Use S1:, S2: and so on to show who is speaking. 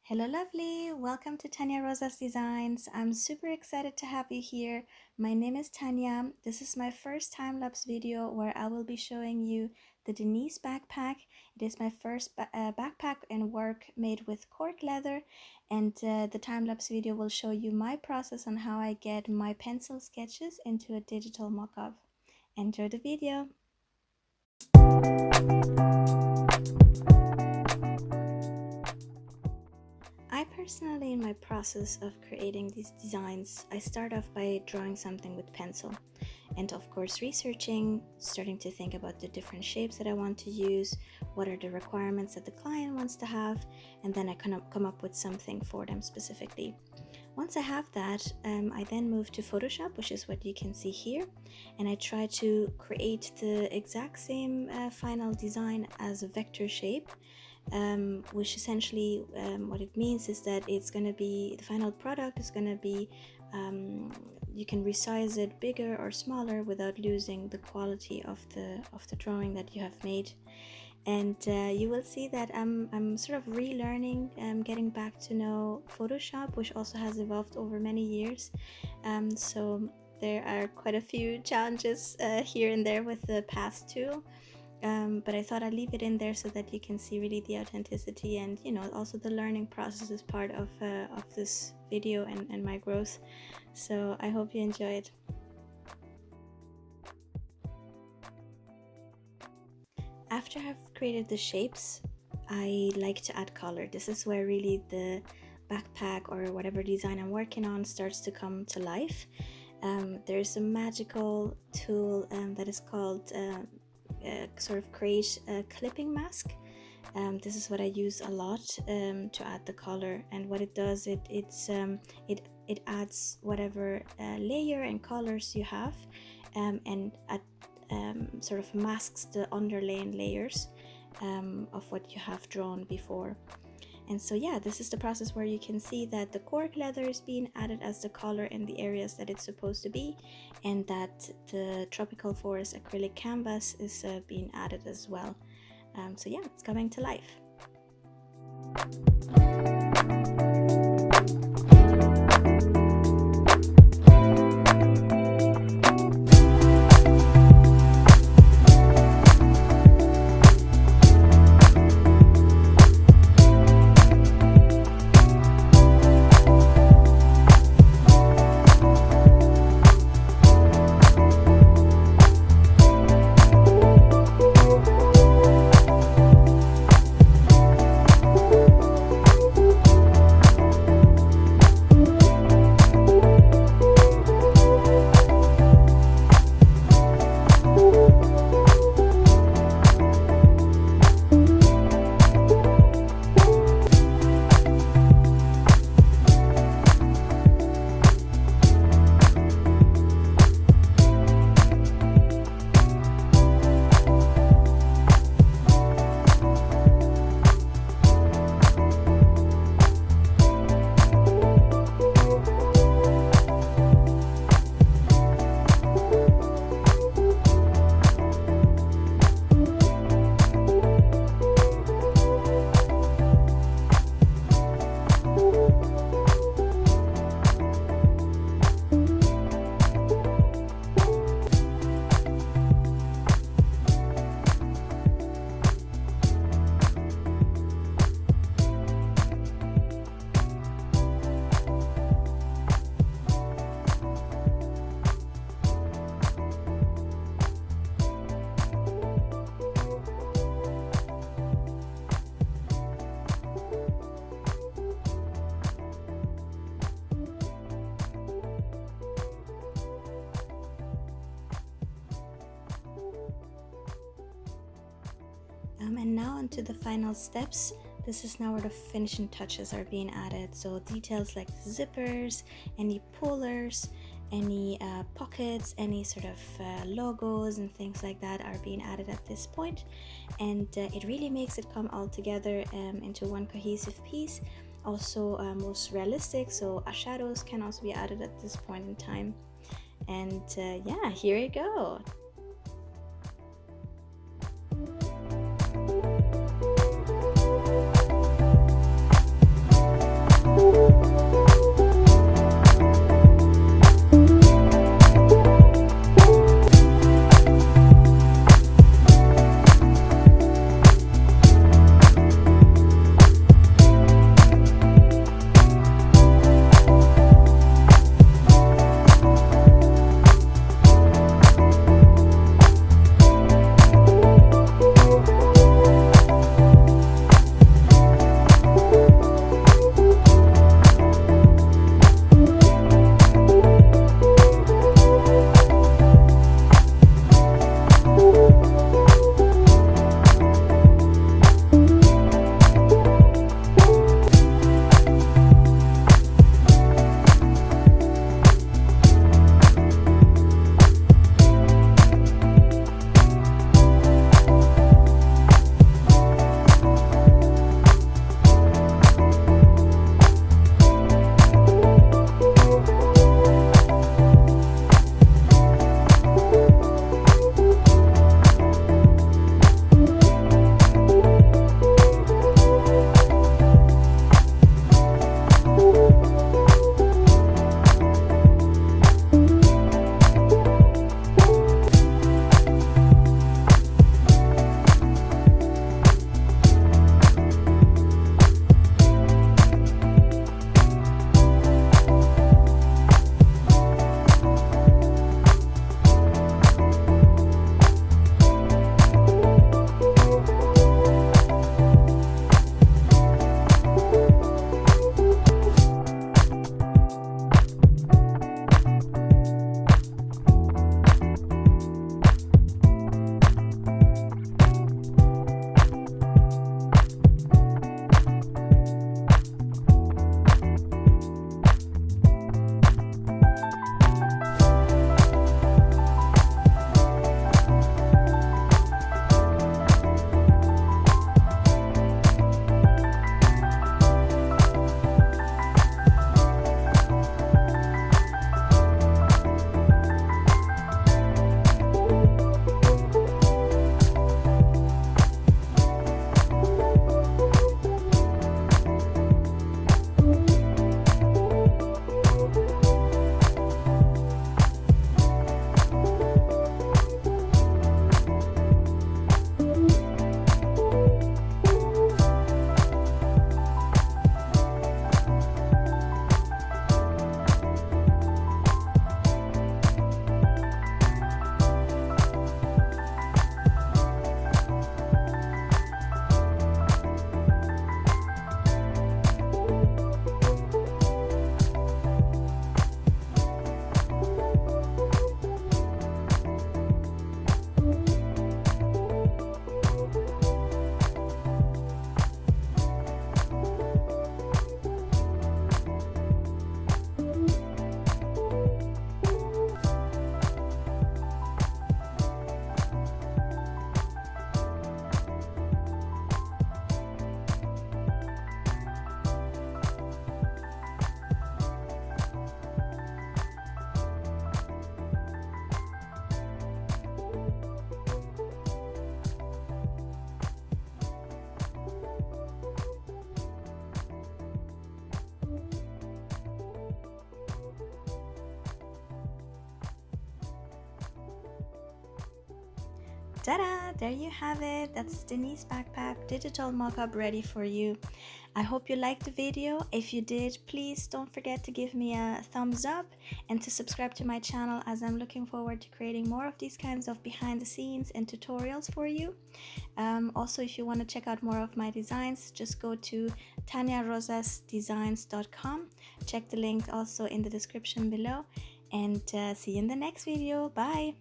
S1: Hello, lovely. Welcome to Tanya Rosa's Designs. I'm super excited to have you here. My name is Tanya. This is my first time-lapse video where I will be showing you the Denise backpack. It is my first backpack and work made with cork leather, and the time-lapse video will show you my process on how I get my pencil sketches into a digital mock-up. Enjoy the video. I personally, in my process of creating these designs, I start off by drawing something with pencil and of course researching, starting to think about the different shapes that I want to use, what are the requirements that the client wants to have, and then I come up with something for them specifically. Once I have that, I then move to Photoshop, which is what you can see here, and I try to create the exact same final design as a vector shape, which essentially what it means is that it's going to be, the final product is going to be, you can resize it bigger or smaller without losing the quality of the drawing that you have made. And you will see that I'm sort of relearning, getting back to know Photoshop, which also has evolved over many years. So there are quite a few challenges here and there with the past tool. But I thought I'd leave it in there so that you can see really the authenticity, and also the learning process is part of this video and my growth. So I hope you enjoy it. After I've created the shapes, I like to add color. This is where really the backpack or whatever design I'm working on starts to come to life. There's a magical tool that is called sort of create a clipping mask. This is what I use a lot to add the color, and what it does, it adds whatever layer and colors you have, and sort of masks the underlying layers of what you have drawn before. And so yeah, this is the process where you can see that the cork leather is being added as the color in the areas that it's supposed to be, and that the tropical forest acrylic canvas is being added as well. So yeah, it's coming to life. And now onto the final steps. This is now where the finishing touches are being added. So details like zippers, any pullers, any pockets, any sort of logos and things like that are being added at this point. And it really makes it come all together into one cohesive piece. Also most realistic, so shadows can also be added at this point in time. And yeah, here we go. Ta-da! There you have it. That's Denise backpack digital mock-up ready for you. I hope you liked the video. If you did, please don't forget to give me a thumbs up and to subscribe to my channel, as I'm looking forward to creating more of these kinds of behind the scenes and tutorials for you. Also, if you want to check out more of my designs, just go to tanyarosasdesigns.com. Check the link also in the description below, and see you in the next video. Bye!